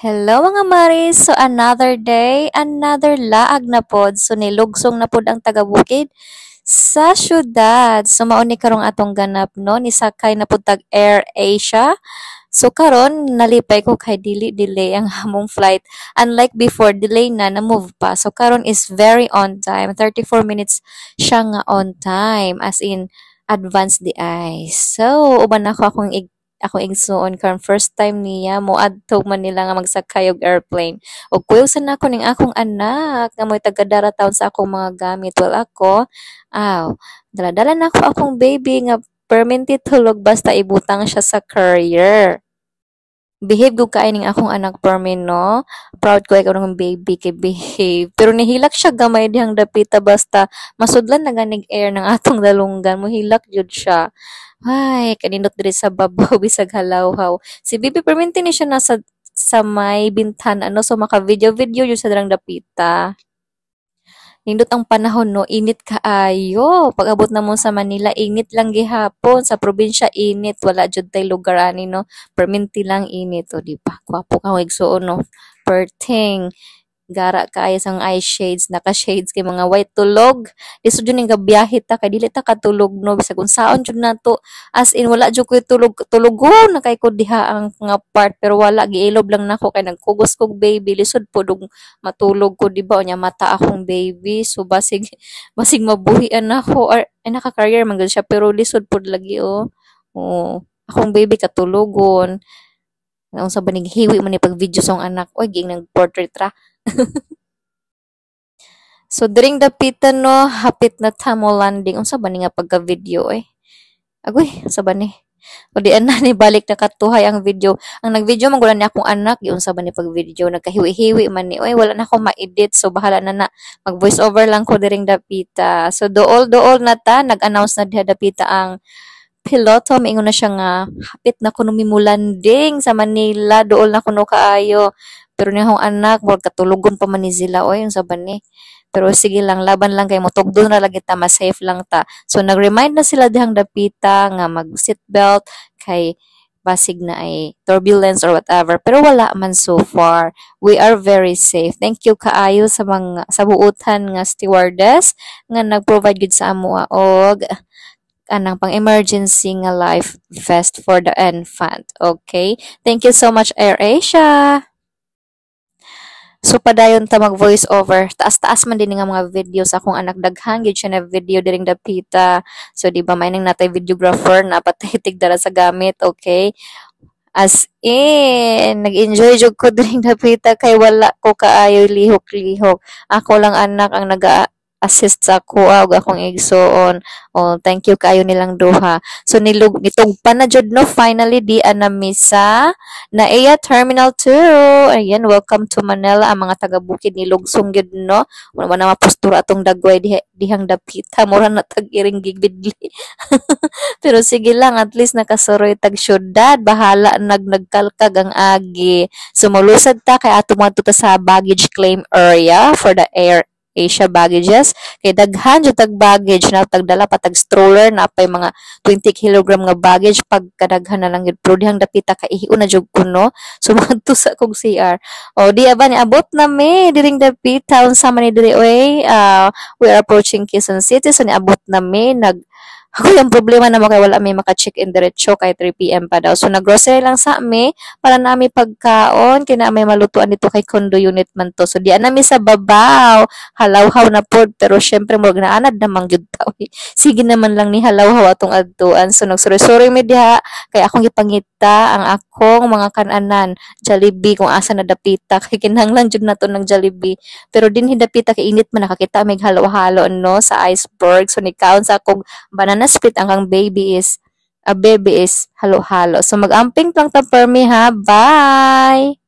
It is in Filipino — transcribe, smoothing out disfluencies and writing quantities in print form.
Hello mga Maris! So another day, another laag na pod. So nilugsong na pod ang taga-bukid sa syudad. So mauni karong atong ganap no, nisakay na pod tag Air Asia. So karon nalipay ko kay dili delay ang hamong flight. Unlike before, delay na move pa. So karon is very on time. 34 minutes siya nga on time as in advance the eyes. So uban ako igsuon karon first time niya moadto man nila nga magsakay og airplane. Og kuyusan nako ning akong anak nga mo'y taga-dara taon sa akong mga gamit. Well ako, dala-dala na ako akong baby nga permanent tulog basta ibutang siya sa courier. Behave gud kay ning akong anak permin no. Proud ko ikaw ng baby kay behave. Pero nihilak siya gamay dihang dapita basta masudlan na ganig air ng atong dalunggan. Mohilak jud siya. Ay, kanindot diri sa babaw bisag halawhaw. Si Bibi perminti ni siya sa may bintan ano so maka video yun sa darang dapita. Nindot ang panahon no, init kaayo. Pag-abot na mo sa Manila, init lang gihapon. Sa probinsya, init. Wala jud tay lugar ani no. Perminti lang init. O di ba? Kwapo ka igsuon no. Perting. Gara kaayo sang eye shades, naka-shades kay mga white tulog. Lisod jud ning gabiyahe ta kay dili ta katulog no bisag unsaon jud nato. As in wala jud ko tulogon na kay ko diha ang nga part pero wala giilob lang nako kay nagkugos kog baby lisod pod og matulog ko di ba nya mata akong baby so basig mabuhian nako or naka-career man gud siya pero lisod pod lagi oh. Oh, akong baby katulogon. Unsa ba ning hiwi man ni pag video song anak oy ging nag portrait ra. So during dapitan no, hapit na tamo landing. Unsa ba ni nga pagka-video eh? Agoy, sa ba ni? O di ana ni balik na katuhay ang video. Ang nag-video man gula ni akong anak, giun sa ba ni pag-video nagkahiwi-hiwi man ni. Oy, wala na ako ma-edit so bahala na mag voice over lang ko during dapita. So dool na ta, nag-announce na diha dapita ang piloto maingon na siya nga hapit na kuno mimulanding sa Manila, dool na kuno kaayo. Pero ni akong anak, mo katulugon pa man ni sila. Oy, yung saban ni. Pero sige lang, laban lang kay mo. Tugdo na lagi ta, mas safe lang ta. So, nag-remind na sila dihang dapita nga mag-seatbelt kay basig na ay turbulence or whatever. Pero wala man so far. We are very safe. Thank you kaayo sa mga sa buutan nga stewardess nga nag-provide gud sa amo og anang pang emergency nga life vest for the infant. Okay? Thank you so much Air Asia. So padayon ta mag voice over. Taas-taas man din nga mga video sa akong anak daghan gyud siya na video during dapita. So di ba may nang natay videographer na patay dara sa gamit, okay? As in, nag-enjoy jud ko during dapita kay wala ko kaayo lihok-lihok. Ako lang anak ang assist sa ako ug akong igsoon. Oh, thank you kaayo nilang duha. So nitugpa na jud no finally di ana misa na iya Terminal 2. Ayan, welcome to Manila ang mga taga-bukid nilugsong gid no. Wala na mapustura atong dagway dihang dapita mura na tag iring gigbidli. Pero sige lang at least nakasuroy tag syudad bahala nagkalkag ang agi. So molusad ta kay ato ta sa baggage claim area for the Air Asia baggages kay daghan jud tag baggage na tagdala pa tag stroller na pay mga 20 kilogram nga baggage pagkadaghan na lang gid pero dihang dapita kay ihiuna na jud kuno so madto sa kog CR o di ba ni abot na mi diring dapita unsa man ni diri oy we are approaching Quezon City so ni abot na mi ako yung problema na kay wala may maka-check in diretso kay 3 PM pa daw. So nag-grocery lang sa mi para nami pagkaon kina may malutuan dito kay condo unit man to. So di nami sa babaw. Halawhaw na pod pero syempre mo ganaanad na mangyud ta. Sige naman lang ni halawhaw atong adtuan. So nagsuri-suri mi diha kay akong gipangita ang akong mga kananan. Jollibee kung asa na dapita kay kinahanglan jud nato ng Jollibee. Pero dinhi dapita kay init man nakakita may halo-halo no sa iceberg. So nikaon sa akong banana split ang baby is halo-halo. So mag-amping lang ta permi ha. Bye!